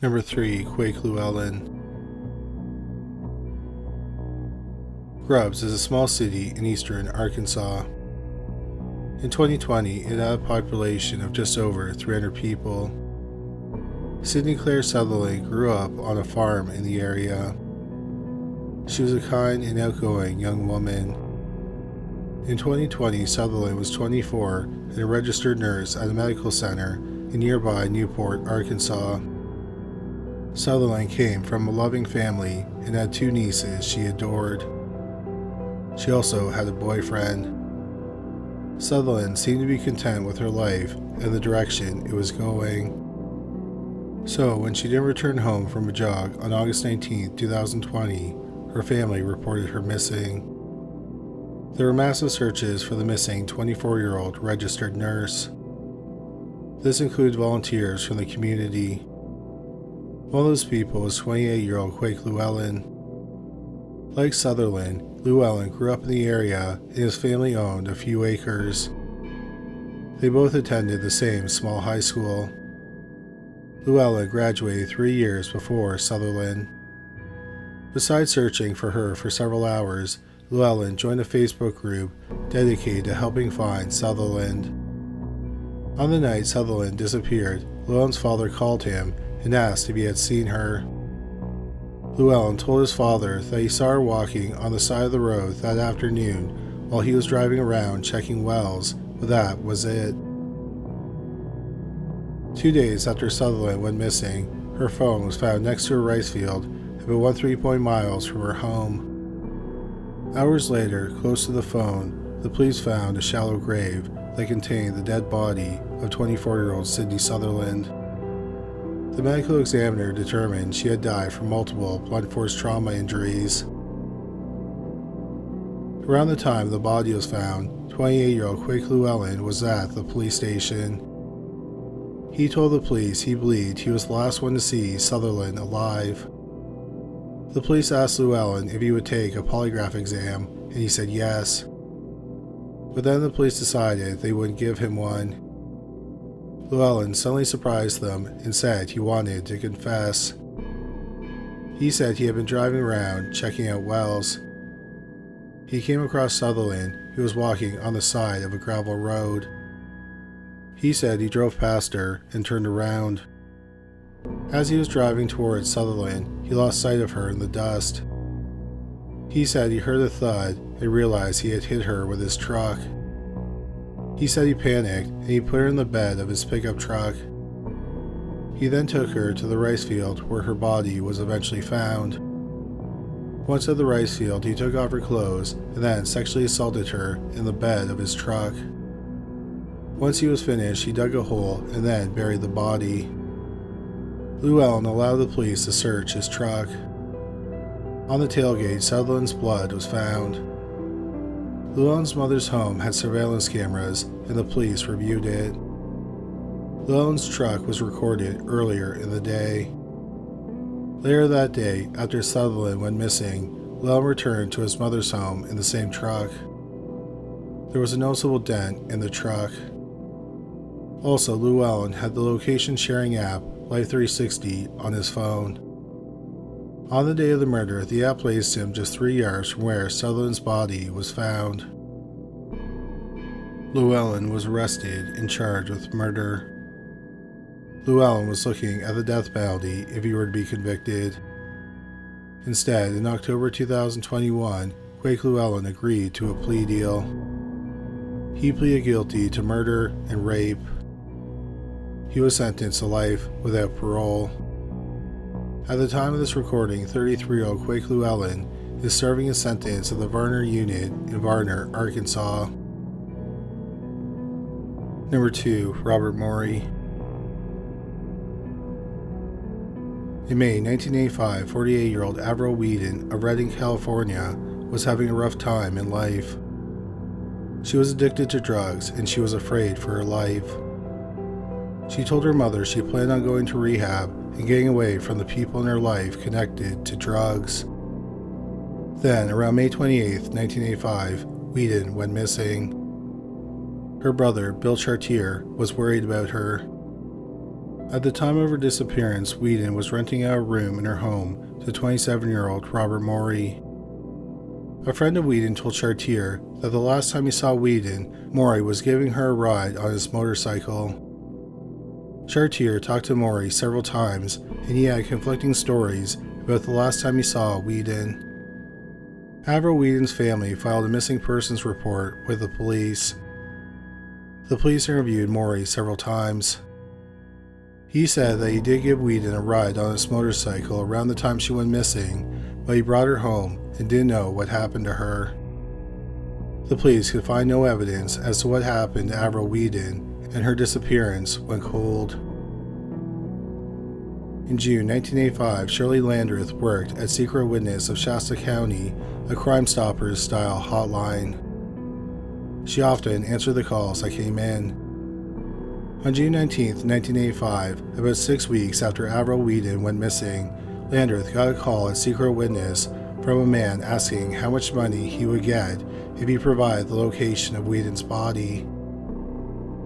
Number 3. Quake Lewellyn. Grubbs is a small city in eastern Arkansas. In 2020, it had a population of just over 300 people. Sydney Claire Sutherland grew up on a farm in the area. She was a kind and outgoing young woman. In 2020, Sutherland was 24 and a registered nurse at a medical center in nearby Newport, Arkansas. Sutherland came from a loving family and had 2 nieces she adored. She also had a boyfriend. Sutherland seemed to be content with her life and the direction it was going. So when she didn't return home from a jog on August 19, 2020, her family reported her missing. There were massive searches for the missing 24-year-old registered nurse. This included volunteers from the community. One of those people was 28-year-old Quake Lewellyn. Like Sutherland, Lewellyn grew up in the area and his family owned a few acres. They both attended the same small high school. Lewellyn graduated 3 years before Sutherland. Besides searching for her for several hours, Lewellyn joined a Facebook group dedicated to helping find Sutherland. On the night Sutherland disappeared, Llewellyn's father called him and asked if he had seen her. Llewellyn told his father that he saw her walking on the side of the road that afternoon while he was driving around checking wells, but that was it. 2 days after Sutherland went missing, her phone was found next to a rice field about 1.3 miles from her home. Hours later, close to the phone, the police found a shallow grave that contained the dead body of 24-year-old Sydney Sutherland. The medical examiner determined she had died from multiple blunt force trauma injuries. Around the time the body was found, 28-year-old Quake Lewellyn was at the police station. He told the police he believed he was the last one to see Sutherland alive. The police asked Llewellyn if he would take a polygraph exam, and he said yes. But then the police decided they wouldn't give him one. Llewellyn suddenly surprised them and said he wanted to confess. He said he had been driving around checking out wells. He came across Sutherland, who was walking on the side of a gravel road. He said he drove past her and turned around. As he was driving towards Sutherland, he lost sight of her in the dust. He said he heard a thud and realized he had hit her with his truck. He said he panicked and he put her in the bed of his pickup truck. He then took her to the rice field where her body was eventually found. Once at the rice field, he took off her clothes and then sexually assaulted her in the bed of his truck. Once he was finished, he dug a hole and then buried the body. Llewellyn allowed the police to search his truck. On the tailgate, Sutherland's blood was found. Llewellyn's mother's home had surveillance cameras, and the police reviewed it. Llewellyn's truck was recorded earlier in the day. Later that day, after Sutherland went missing, Llewellyn returned to his mother's home in the same truck. There was a noticeable dent in the truck. Also, Llewellyn had the location-sharing app Life360 on his phone. On the day of the murder, the app placed him just 3 yards from where Sutherland's body was found. Llewellyn was arrested and charged with murder. Llewellyn was looking at the death penalty if he were to be convicted. Instead, in October 2021, Quake Lewellyn agreed to a plea deal. He pleaded guilty to murder and rape. He was sentenced to life without parole. At the time of this recording, 33-year-old Quake Lewellyn is serving a sentence at the Varner Unit in Varner, Arkansas. Number 2. Robert Maury. In May 1985, 48-year-old Avril Whedon of Redding, California, was having a rough time in life. She was addicted to drugs and she was afraid for her life. She told her mother she planned on going to rehab and getting away from the people in her life connected to drugs. Then, around May 28, 1985, Whedon went missing. Her brother, Bill Chartier, was worried about her. At the time of her disappearance, Whedon was renting out a room in her home to 27-year-old Robert Maury. A friend of Whedon told Chartier that the last time he saw Whedon, Maury was giving her a ride on his motorcycle. Chartier talked to Maury several times, and he had conflicting stories about the last time he saw Whedon. Avril Whedon's family filed a missing persons report with the police. The police interviewed Maury several times. He said that he did give Whedon a ride on his motorcycle around the time she went missing, but he brought her home and didn't know what happened to her. The police could find no evidence as to what happened to Avril Whedon, and her disappearance went cold. In June 1985, Shirley Landreth worked as secret witness of Shasta County, a Crime Stoppers-style hotline. She often answered the calls that came in. On June 19, 1985, about 6 weeks after Avril Whedon went missing, Landreth got a call as secret witness from a man asking how much money he would get if he provided the location of Whedon's body.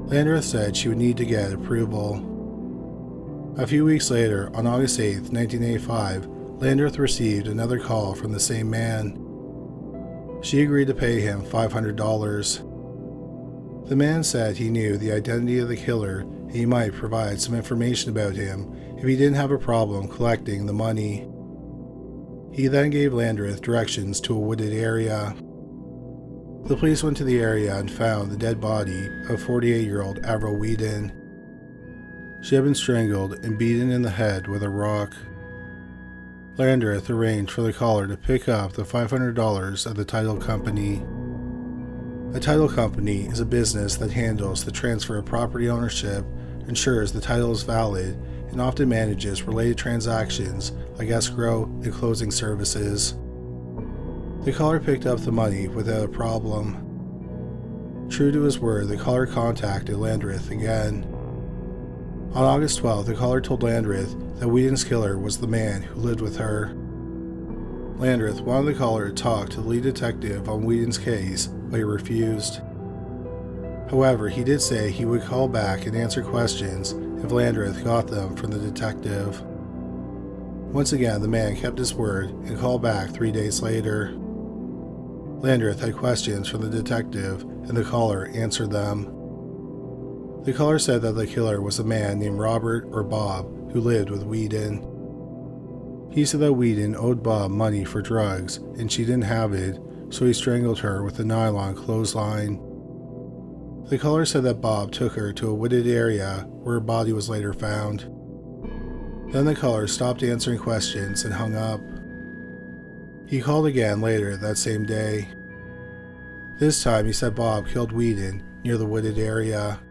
Landreth said she would need to get approval. A few weeks later, on August 8, 1985, Landreth received another call from the same man. She agreed to pay him $500. The man said he knew the identity of the killer and he might provide some information about him if he didn't have a problem collecting the money. He then gave Landreth directions to a wooded area. The police went to the area and found the dead body of 48-year-old Avril Whedon. She had been strangled and beaten in the head with a rock. Landreth arranged for the caller to pick up the $500 at the title company. A title company is a business that handles the transfer of property ownership, ensures the title is valid, and often manages related transactions like escrow and closing services. The caller picked up the money without a problem. True to his word, the caller contacted Landreth again. On August 12th, the caller told Landreth that Whedon's killer was the man who lived with her. Landreth wanted the caller to talk to the lead detective on Whedon's case, but he refused. However, he did say he would call back and answer questions if Landreth got them from the detective. Once again, the man kept his word and called back 3 days later. Landreth had questions from the detective, and the caller answered them. The caller said that the killer was a man named Robert or Bob who lived with Whedon. He said that Whedon owed Bob money for drugs and she didn't have it, so he strangled her with a nylon clothesline. The caller said that Bob took her to a wooded area where her body was later found. Then the caller stopped answering questions and hung up. He called again later that same day. This time he said Bob killed Whedon near the wooded area.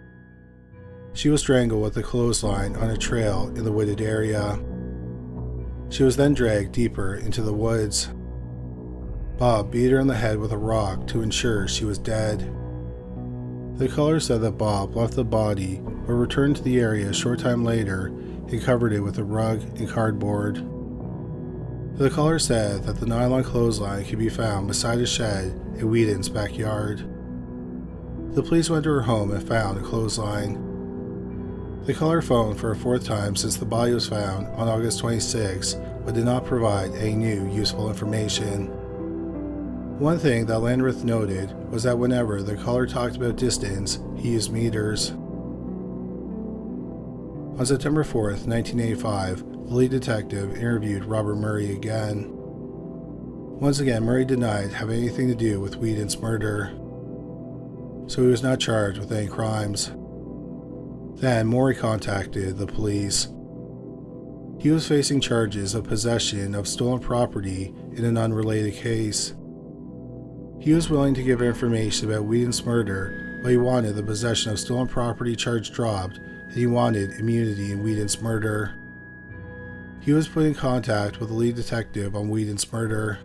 She was strangled with a clothesline on a trail in the wooded area. She was then dragged deeper into the woods. Bob beat her in the head with a rock to ensure she was dead. The caller said that Bob left the body but returned to the area a short time later and covered it with a rug and cardboard. The caller said that the nylon clothesline could be found beside a shed in Whedon's backyard. The police went to her home and found a clothesline. The caller phoned for a fourth time since the body was found on August 26, but did not provide any new useful information. One thing that Landreth noted was that whenever the caller talked about distance, he used meters. On September 4th, 1985, the lead detective interviewed Robert Maury again. Once again, Maury denied having anything to do with Whedon's murder, so he was not charged with any crimes. Then Maury contacted the police. He was facing charges of possession of stolen property in an unrelated case. He was willing to give information about Whedon's murder, but he wanted the possession of stolen property charge dropped, and he wanted immunity in Whedon's murder. He was put in contact with the lead detective on Whedon's murder.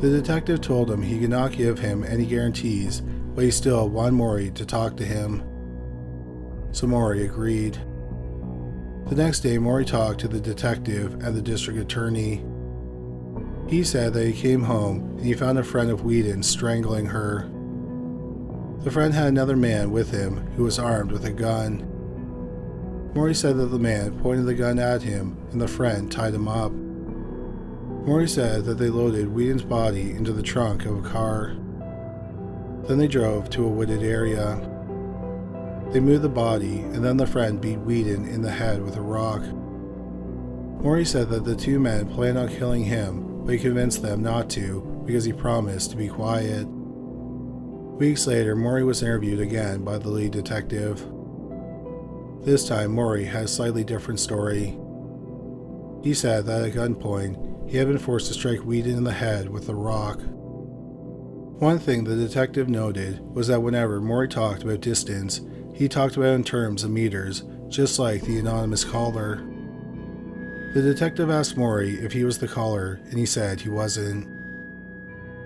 The detective told him he could not give him any guarantees, but he still wanted Maury to talk to him. So Maury agreed. The next day, Maury talked to the detective and the district attorney. He said that he came home and he found a friend of Whedon strangling her. The friend had another man with him who was armed with a gun. Maury said that the man pointed the gun at him and the friend tied him up. Maury said that they loaded Whedon's body into the trunk of a car. Then they drove to a wooded area. They moved the body, and then the friend beat Whedon in the head with a rock. Maury said that the two men planned on killing him, but he convinced them not to because he promised to be quiet. Weeks later, Maury was interviewed again by the lead detective. This time, Maury had a slightly different story. He said that at gunpoint, he had been forced to strike Whedon in the head with a rock. One thing the detective noted was that whenever Maury talked about distance, he talked about in terms of meters, just like the anonymous caller. The detective asked Maury if he was the caller, and he said he wasn't.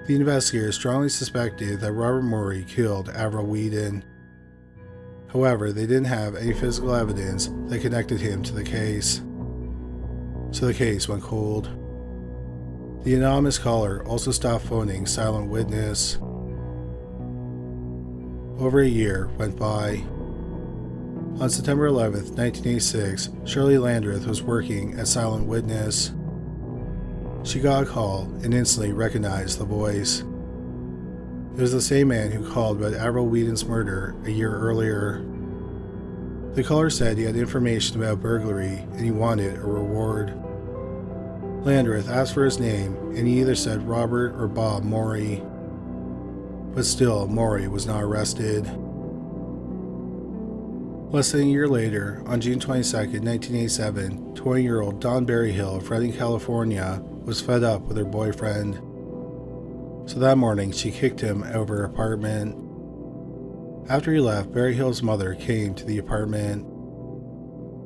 The investigators strongly suspected that Robert Maury killed Avril Whedon. However, they didn't have any physical evidence that connected him to the case. So the case went cold. The anonymous caller also stopped phoning Silent Witness. Over a year went by. On September 11, 1986, Shirley Landreth was working at Silent Witness. She got a call and instantly recognized the voice. It was the same man who called about Avril Whedon's murder a year earlier. The caller said he had information about burglary and he wanted a reward. Landreth asked for his name and he either said Robert or Bob Maury. But still, Maury was not arrested. Less than a year later, on June 22, 1987, 20-year-old Dawn Berryhill of Redding, California, was fed up with her boyfriend. So that morning, she kicked him out of her apartment. After he left, Berryhill's mother came to the apartment.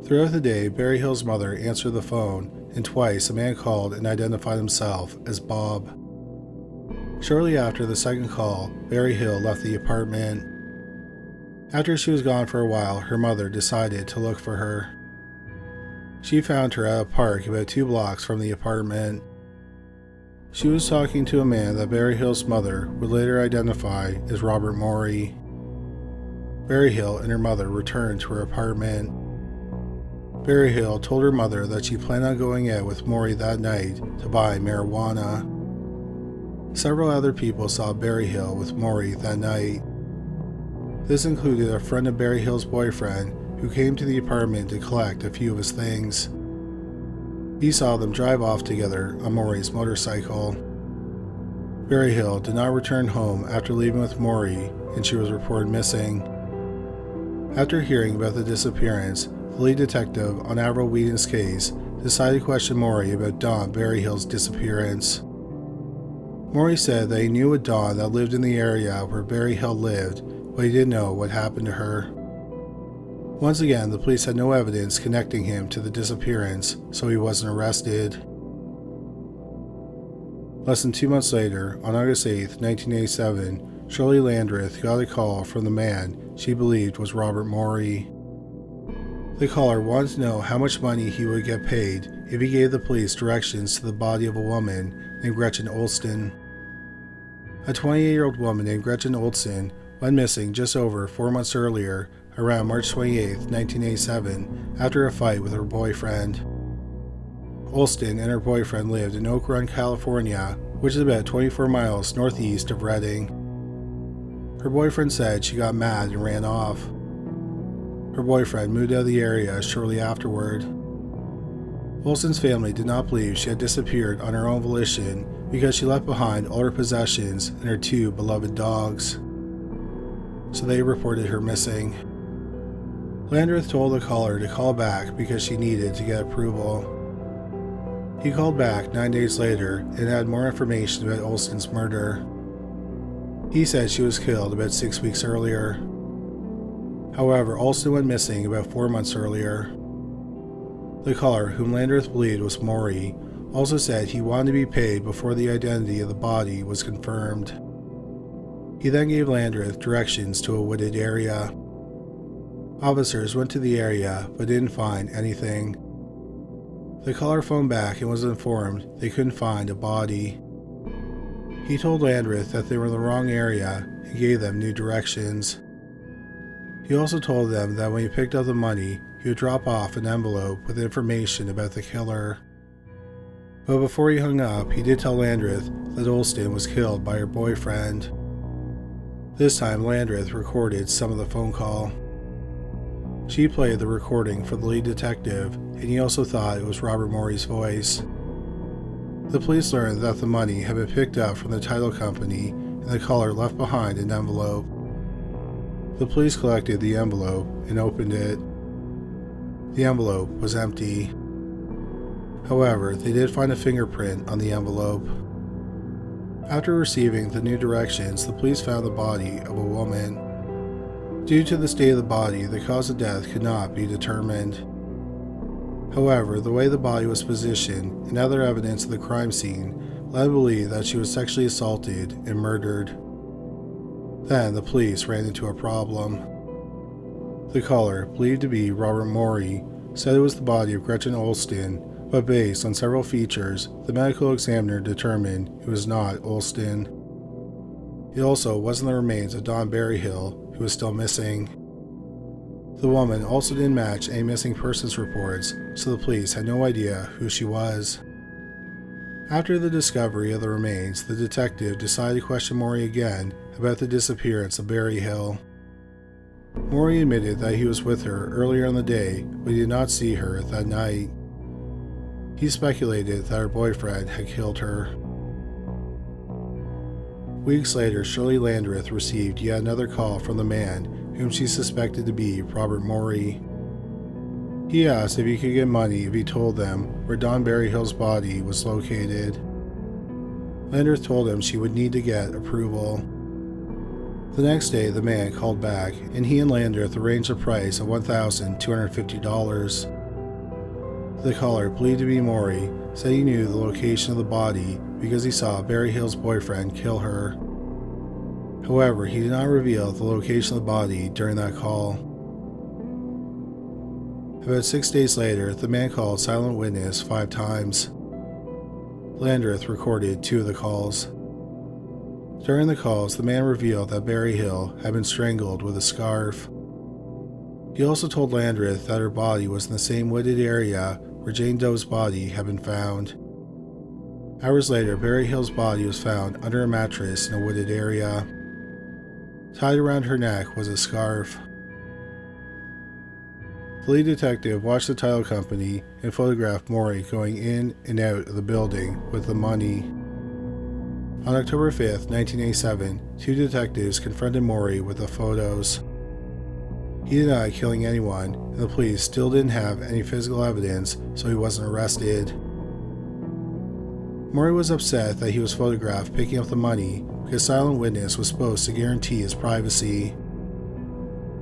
Throughout the day, Berryhill's mother answered the phone, and twice a man called and identified himself as Bob. Shortly after the second call, Berryhill left the apartment. After she was gone for a while, her mother decided to look for her. She found her at a park about 2 blocks from the apartment. She was talking to a man that Berryhill's mother would later identify as Robert Maury. Berryhill and her mother returned to her apartment. Berryhill told her mother that she planned on going out with Maury that night to buy marijuana. Several other people saw Berryhill with Maury that night. This included a friend of Berryhill's boyfriend who came to the apartment to collect a few of his things. He saw them drive off together on Maury's motorcycle. Berryhill did not return home after leaving with Maury, and she was reported missing. After hearing about the disappearance, the lead detective on Avril Whedon's case decided to question Maury about Dawn Berryhill's disappearance. Maury said that he knew a Dawn that lived in the area where Berryhill lived, but he didn't know what happened to her. Once again, the police had no evidence connecting him to the disappearance, so he wasn't arrested. Less than 2 months later, on August 8, 1987, Shirley Landreth got a call from the man she believed was Robert Maury. The caller wanted to know how much money he would get paid if he gave the police directions to the body of a woman named Gretchen Olson. A 28-year-old woman named Gretchen Olson went missing just over 4 months earlier, around March 28, 1987, after a fight with her boyfriend. Olson and her boyfriend lived in Oak Run, California, which is about 24 miles northeast of Redding. Her boyfriend said she got mad and ran off. Her boyfriend moved out of the area shortly afterward. Olson's family did not believe she had disappeared on her own volition because she left behind all her possessions and her 2 beloved dogs. So they reported her missing. Landreth told the caller to call back because she needed to get approval. He called back 9 days later and had more information about Olson's murder. He said she was killed about 6 weeks earlier. However, Olson went missing about 4 months earlier. The caller, whom Landreth believed was Maury, also said he wanted to be paid before the identity of the body was confirmed. He then gave Landreth directions to a wooded area. Officers went to the area but didn't find anything. The caller phoned back and was informed they couldn't find a body. He told Landreth that they were in the wrong area and gave them new directions. He also told them that when he picked up the money, he would drop off an envelope with information about the killer. But before he hung up, he did tell Landreth that Olston was killed by her boyfriend. This time, Landreth recorded some of the phone call. She played the recording for the lead detective, and he also thought it was Robert Maury's voice. The police learned that the money had been picked up from the title company, and the caller left behind an envelope. The police collected the envelope and opened it. The envelope was empty. However, they did find a fingerprint on the envelope. After receiving the new directions, the police found the body of a woman. Due to the state of the body, the cause of death could not be determined. However, the way the body was positioned and other evidence of the crime scene led to believe that she was sexually assaulted and murdered. Then the police ran into a problem. The caller, believed to be Robert Maury, said it was the body of Gretchen Olston, but based on several features, the medical examiner determined it was not Olston. It also wasn't the remains of Dawn Berryhill, who was still missing. The woman also didn't match any missing persons reports, so the police had no idea who she was. After the discovery of the remains, the detective decided to question Maury again about the disappearance of Berryhill. Maury admitted that he was with her earlier in the day, but he did not see her that night. He speculated that her boyfriend had killed her. Weeks later, Shirley Landreth received yet another call from the man whom she suspected to be Robert Maury. He asked if he could get money if he told them where Dawn Berryhill's body was located. Landreth told him she would need to get approval. The next day, the man called back, and he and Landreth arranged a price of $1,250. The caller, believed to be Maury, said he knew the location of the body because he saw Berryhill's boyfriend kill her. However, he did not reveal the location of the body during that call. About 6 days later, the man called Silent Witness 5 times. Landreth recorded 2 of the calls. During the calls, the man revealed that Berryhill had been strangled with a scarf. He also told Landreth that her body was in the same wooded area where Jane Doe's body had been found. Hours later, Berryhill's body was found under a mattress in a wooded area. Tied around her neck was a scarf. The lead detective watched the title company and photographed Maury going in and out of the building with the money. On October 5, 1987, 2 detectives confronted Maury with the photos. He denied killing anyone, and the police still didn't have any physical evidence, so he wasn't arrested. Maury was upset that he was photographed picking up the money because Silent Witness was supposed to guarantee his privacy.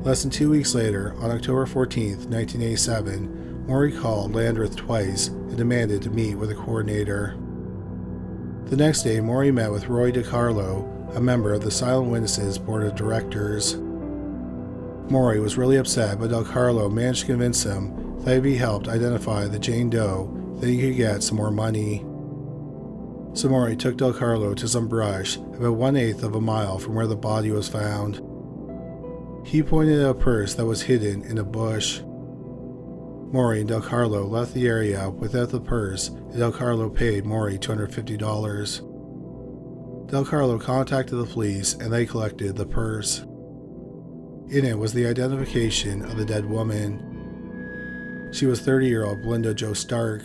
Less than 2 weeks later, on October 14, 1987, Maury called Landreth twice and demanded to meet with a coordinator. The next day, Maury met with Roy DiCarlo, a member of the Silent Witnesses Board of Directors. Maury was really upset, but DiCarlo managed to convince him that if he helped identify the Jane Doe, then he could get some more money. So Maury took DiCarlo to some brush about 1/8 of a mile from where the body was found. He pointed at a purse that was hidden in a bush. Maury and DiCarlo left the area without the purse, and DiCarlo paid Maury $250. DiCarlo contacted the police and they collected the purse. In it was the identification of the dead woman. She was 30-year-old Belinda Jo Stark.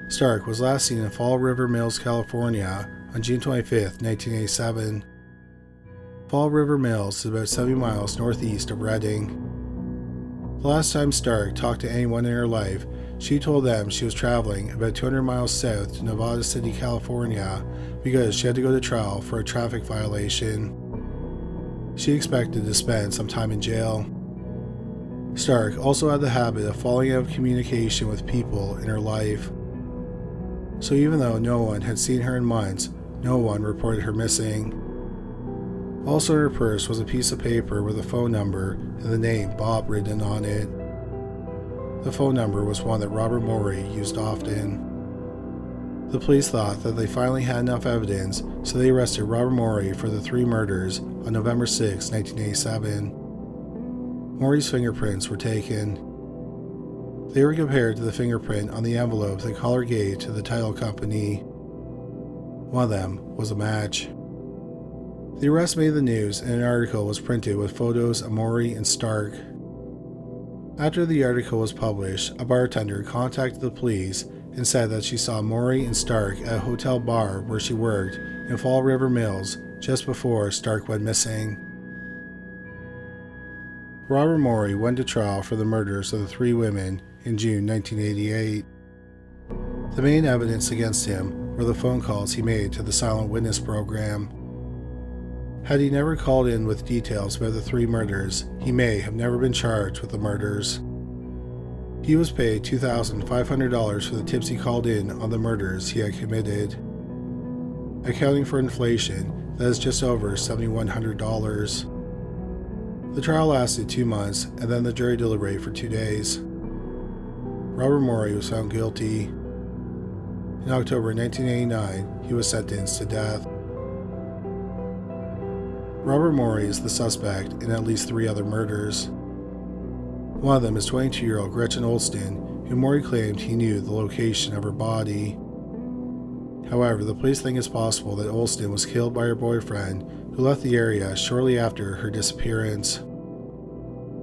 Stark was last seen in Fall River Mills, California on June 25, 1987. Fall River Mills is about 70 miles northeast of Redding. The last time Stark talked to anyone in her life, she told them she was traveling about 200 miles south to Nevada City, California because she had to go to trial for a traffic violation. She expected to spend some time in jail. Stark also had the habit of falling out of communication with people in her life. So even though no one had seen her in months, no one reported her missing. Also in her purse was a piece of paper with a phone number and the name Bob written on it. The phone number was one that Robert Maury used often. The police thought that they finally had enough evidence, so they arrested Robert Maury for the 3 murders on November 6, 1987. Maury's fingerprints were taken. They were compared to the fingerprint on the envelope the caller gave to the title company. One of them was a match. The arrest made the news, and an article was printed with photos of Maury and Stark. After the article was published, a bartender contacted the police and said that she saw Maury and Stark at a hotel bar where she worked in Fall River Mills just before Stark went missing. Robert Maury went to trial for the murders of the three women in June 1988. The main evidence against him were the phone calls he made to the Silent Witness program. Had he never called in with details about the three murders, he may have never been charged with the murders. He was paid $2,500 for the tips he called in on the murders he had committed. Accounting for inflation, that is just over $7,100. The trial lasted 2 months, and then the jury deliberated for 2 days. Robert Maury was found guilty. In October 1989, he was sentenced to death. Robert Maury is the suspect in at least 3 other murders. One of them is 22-year-old Gretchen Olston, who Maury claimed he knew the location of her body. However, the police think it's possible that Olston was killed by her boyfriend, who left the area shortly after her disappearance.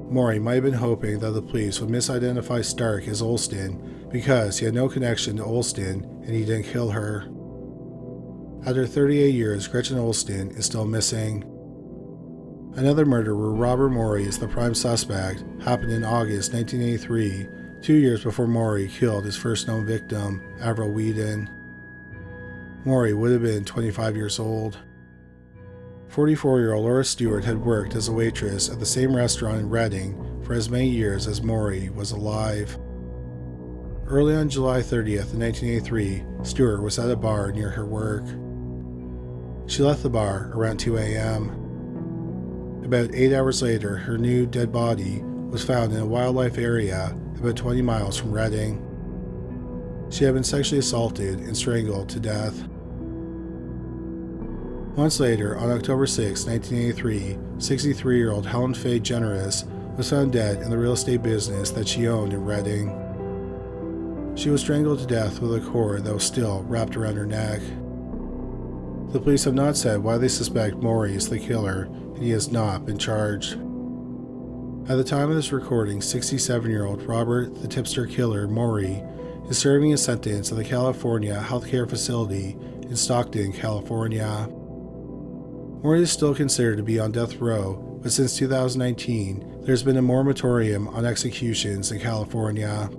Maury might have been hoping that the police would misidentify Stark as Olston because he had no connection to Olston and he didn't kill her. After 38 years, Gretchen Olston is still missing. Another murder where Robert Maury is the prime suspect happened in August 1983, 2 years before Maury killed his first known victim, Avril Whedon. Maury would have been 25 years old. 44-year-old Laura Stewart had worked as a waitress at the same restaurant in Reading for as many years as Maury was alive. Early on July 30th, 1983, Stewart was at a bar near her work. She left the bar around 2 a.m. About 8 hours later, her new dead body was found in a wildlife area about 20 miles from Reading. She had been sexually assaulted and strangled to death. Months later, on October 6, 1983, 63-year-old Helen Faye Generous was found dead in the real estate business that she owned in Reading. She was strangled to death with a cord that was still wrapped around her neck. The police have not said why they suspect Maury is the killer, and he has not been charged. At the time of this recording, 67-year-old Robert the Tipster Killer Maury is serving a sentence at the California Healthcare Facility in Stockton, California. Maury is still considered to be on death row, but since 2019, there's been a moratorium on executions in California.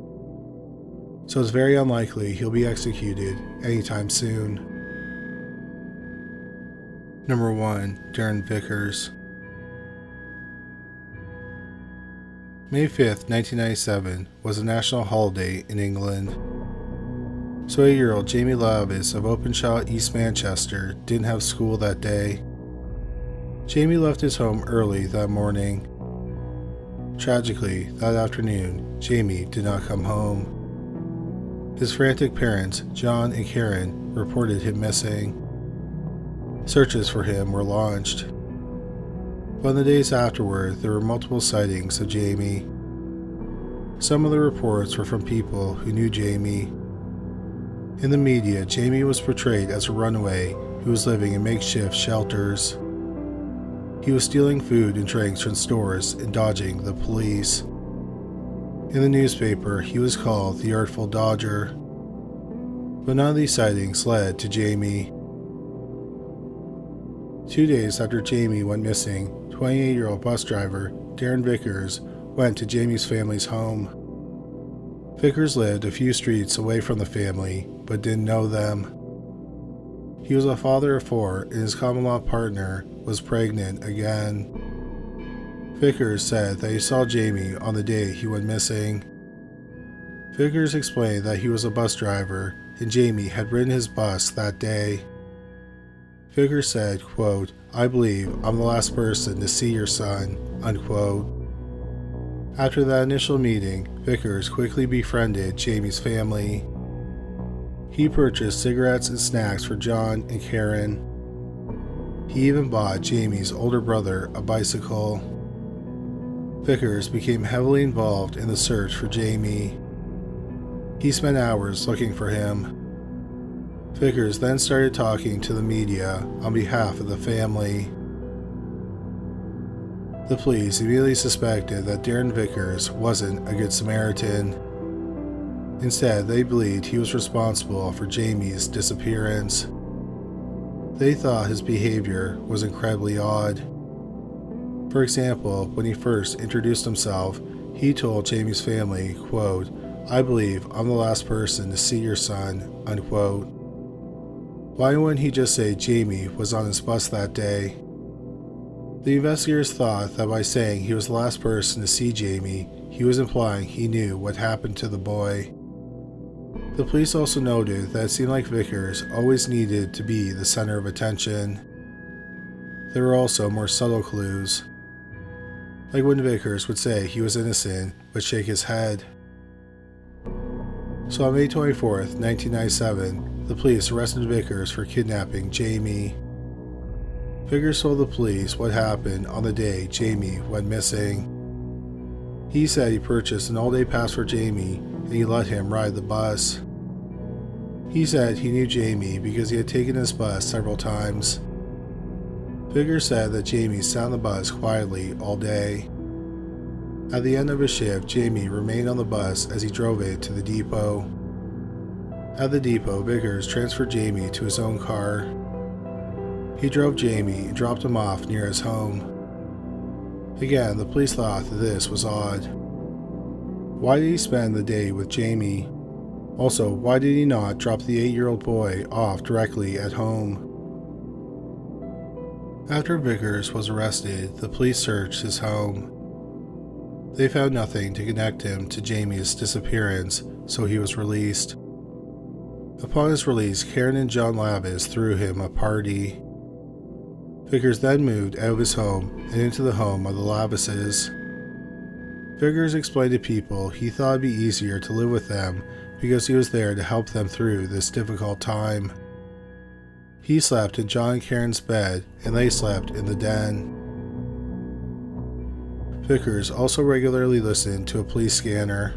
So it's very unlikely he'll be executed anytime soon. Number 1. Darren Vickers. May 5th, 1997 was a national holiday in England. So 8-year-old Jamie Lavis of Openshaw, East Manchester didn't have school that day. Jamie left his home early that morning. Tragically, that afternoon, Jamie did not come home. His frantic parents, John and Karen, reported him missing. Searches for him were launched. But in the days afterward, there were multiple sightings of Jamie. Some of the reports were from people who knew Jamie. In the media, Jamie was portrayed as a runaway who was living in makeshift shelters. He was stealing food and drinks from stores and dodging the police. In the newspaper, he was called the Artful Dodger. But none of these sightings led to Jamie. 2 days after Jamie went missing, 28-year-old bus driver Darren Vickers went to Jamie's family's home. Vickers lived a few streets away from the family, but didn't know them. He was a father of 4, and his common-law partner was pregnant again. Vickers said that he saw Jamie on the day he went missing. Vickers explained that he was a bus driver, and Jamie had ridden his bus that day. Vickers said, quote, "I believe I'm the last person to see your son," unquote. After that initial meeting, Vickers quickly befriended Jamie's family. He purchased cigarettes and snacks for John and Karen. He even bought Jamie's older brother a bicycle. Vickers became heavily involved in the search for Jamie. He spent hours looking for him. Vickers then started talking to the media on behalf of the family. The police immediately suspected that Darren Vickers wasn't a good Samaritan. Instead, they believed he was responsible for Jamie's disappearance. They thought his behavior was incredibly odd. For example, when he first introduced himself, he told Jamie's family, quote, "I believe I'm the last person to see your son," unquote. Why wouldn't he just say Jamie was on his bus that day? The investigators thought that by saying he was the last person to see Jamie, he was implying he knew what happened to the boy. The police also noted that it seemed like Vickers always needed to be the center of attention. There were also more subtle clues, like when Vickers would say he was innocent but shake his head. So on May 24th, 1997, the police arrested Vickers for kidnapping Jamie. Vickers told the police what happened on the day Jamie went missing. He said he purchased an all-day pass for Jamie and he let him ride the bus. He said he knew Jamie because he had taken his bus several times. Vickers said that Jamie sat on the bus quietly all day. At the end of his shift, Jamie remained on the bus as he drove it to the depot. At the depot, Vickers transferred Jamie to his own car. He drove Jamie and dropped him off near his home. Again, the police thought that this was odd. Why did he spend the day with Jamie? Also, why did he not drop the 8-year-old boy off directly at home? After Vickers was arrested, the police searched his home. They found nothing to connect him to Jamie's disappearance, so he was released. Upon his release, Karen and John Lavis threw him a party. Vickers then moved out of his home and into the home of the Lavises. Vickers explained to people he thought it'd be easier to live with them because he was there to help them through this difficult time. He slept in John and Karen's bed and they slept in the den. Vickers also regularly listened to a police scanner.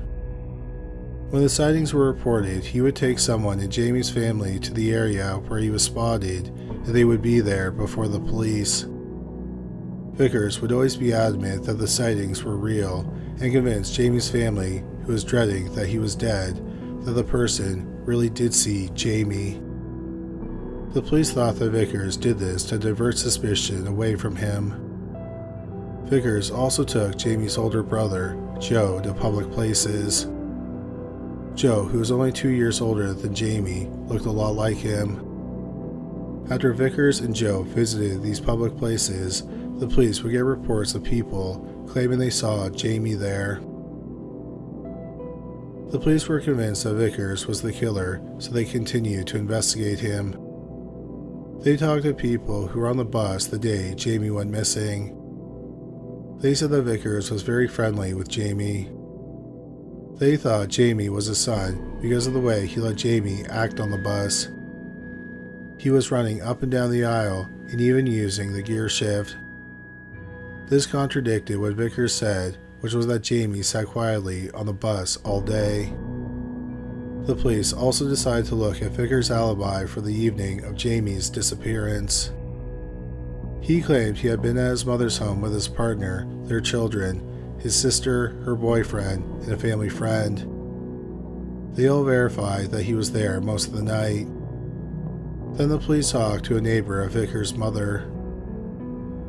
When the sightings were reported, he would take someone in Jamie's family to the area where he was spotted, and they would be there before the police. Vickers would always be adamant that the sightings were real, and convince Jamie's family, who was dreading that he was dead, that the person really did see Jamie. The police thought that Vickers did this to divert suspicion away from him. Vickers also took Jamie's older brother, Joe, to public places. Joe, who was only 2 years older than Jamie, looked a lot like him. After Vickers and Joe visited these public places, the police would get reports of people claiming they saw Jamie there. The police were convinced that Vickers was the killer, so they continued to investigate him. They talked to people who were on the bus the day Jamie went missing. They said that Vickers was very friendly with Jamie. They thought Jamie was his son because of the way he let Jamie act on the bus. He was running up and down the aisle and even using the gear shift. This contradicted what Vickers said, which was that Jamie sat quietly on the bus all day. The police also decided to look at Vickers' alibi for the evening of Jamie's disappearance. He claimed he had been at his mother's home with his partner, their children, his sister, her boyfriend, and a family friend. They all verified that he was there most of the night. Then the police talked to a neighbor of Vickers' mother.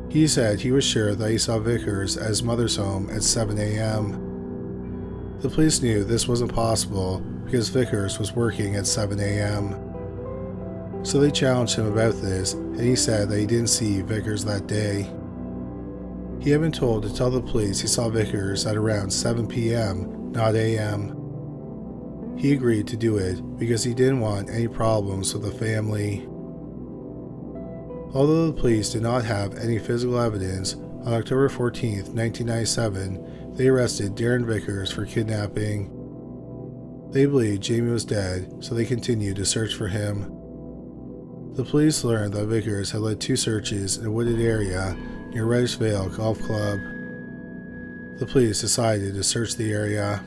He said he was sure that he saw Vickers at his mother's home at 7 a.m. The police knew this wasn't possible because Vickers was working at 7 a.m. So they challenged him about this, and he said that he didn't see Vickers that day. He had been told to tell the police he saw Vickers at around 7 p.m., not a.m. He agreed to do it because he didn't want any problems with the family. Although the police did not have any physical evidence, on October 14, 1997, they arrested Darren Vickers for kidnapping. They believed Jamie was dead, so they continued to search for him. The police learned that Vickers had led 2 searches in a wooded area near Reddish Vale Golf Club. The police decided to search the area.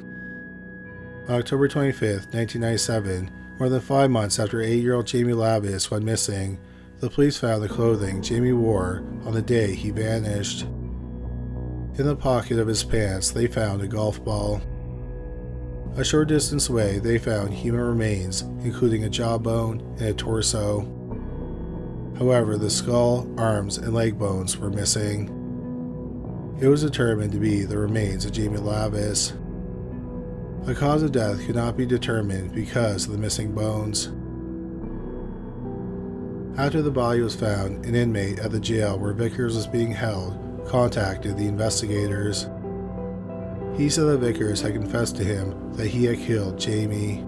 On October 25, 1997, more than 5 months after 8-year-old Jamie Lavis went missing, the police found the clothing Jamie wore on the day he vanished. In the pocket of his pants, they found a golf ball. A short distance away, they found human remains, including a jawbone and a torso. However, the skull, arms, and leg bones were missing. It was determined to be the remains of Jamie Lavis. The cause of death could not be determined because of the missing bones. After the body was found, an inmate at the jail where Vickers was being held contacted the investigators. He said that Vickers had confessed to him that he had killed Jamie.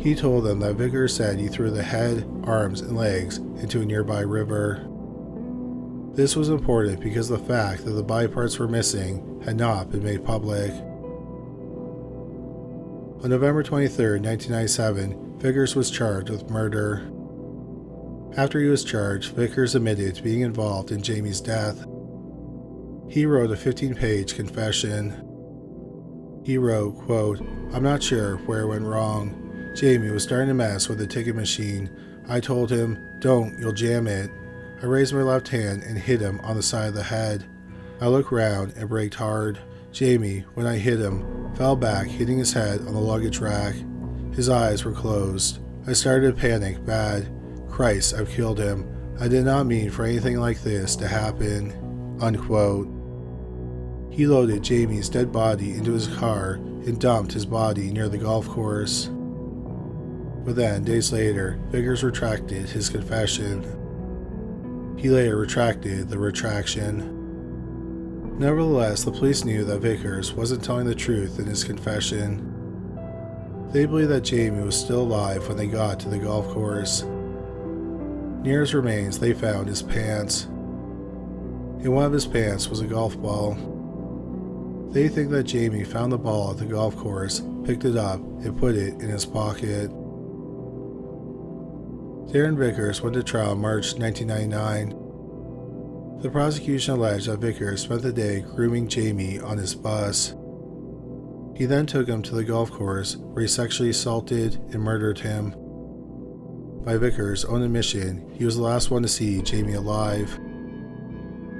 He told them that Vickers said he threw the head, arms, and legs into a nearby river. This was important because the fact that the body parts were missing had not been made public. On November 23, 1997, Vickers was charged with murder. After he was charged, Vickers admitted to being involved in Jamie's death. He wrote a 15-page confession. He wrote, quote, "I'm not sure where it went wrong. Jamie was starting to mess with the ticket machine. I told him, 'Don't, you'll jam it.' I raised my left hand and hit him on the side of the head. I looked round and braked hard. Jamie, when I hit him, fell back, hitting his head on the luggage rack. His eyes were closed. I started to panic bad. Christ, I've killed him. I did not mean for anything like this to happen." Unquote. He loaded Jamie's dead body into his car and dumped his body near the golf course. But then, days later, Vickers retracted his confession. He later retracted the retraction. Nevertheless, the police knew that Vickers wasn't telling the truth in his confession. They believed that Jamie was still alive when they got to the golf course. Near his remains, they found his pants. In one of his pants was a golf ball. They think that Jamie found the ball at the golf course, picked it up, and put it in his pocket. Darren Vickers went to trial in March 1999. The prosecution alleged that Vickers spent the day grooming Jamie on his bus. He then took him to the golf course where he sexually assaulted and murdered him. By Vickers' own admission, he was the last one to see Jamie alive.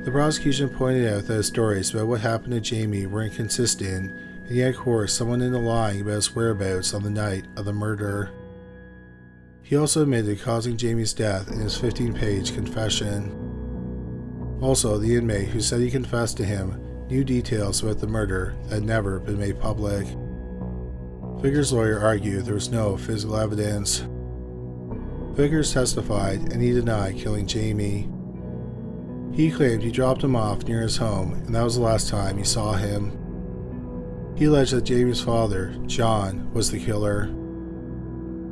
The prosecution pointed out that his stories about what happened to Jamie were inconsistent, and he had coerced someone into lying about his whereabouts on the night of the murder. He also admitted causing Jamie's death in his 15-page confession. Also, the inmate who said he confessed to him knew details about the murder that had never been made public. Vickers' lawyer argued there was no physical evidence. Vickers testified and he denied killing Jamie. He claimed he dropped him off near his home and that was the last time he saw him. He alleged that Jamie's father, John, was the killer.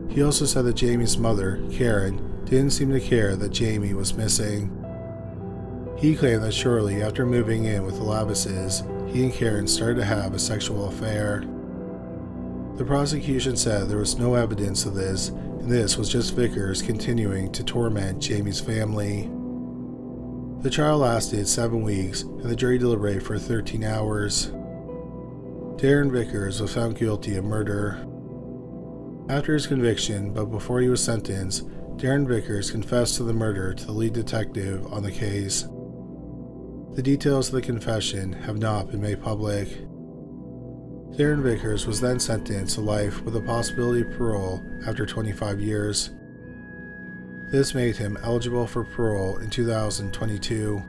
He also said that Jamie's mother, Karen, didn't seem to care that Jamie was missing. He claimed that shortly after moving in with the Lavises, he and Karen started to have a sexual affair. The prosecution said there was no evidence of this, and this was just Vickers continuing to torment Jamie's family. The trial lasted 7 weeks, and the jury deliberated for 13 hours. Darren Vickers was found guilty of murder. After his conviction, but before he was sentenced, Darren Vickers confessed to the murder to the lead detective on the case. The details of the confession have not been made public. Darren Vickers was then sentenced to life with a possibility of parole after 25 years. This made him eligible for parole in 2022.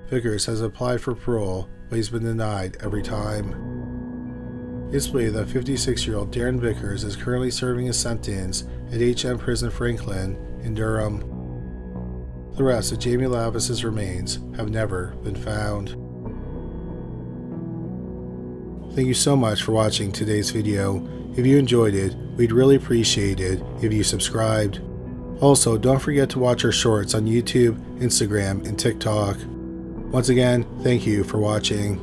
Vickers has applied for parole, but he's been denied every time. It's believed that 56-year-old Darren Vickers is currently serving his sentence at HM Prison Franklin in Durham. The rest of Jamie Lavis's remains have never been found. Thank you so much for watching today's video. If you enjoyed it, we'd really appreciate it if you subscribed. Also, don't forget to watch our shorts on YouTube, Instagram, and TikTok. Once again, thank you for watching.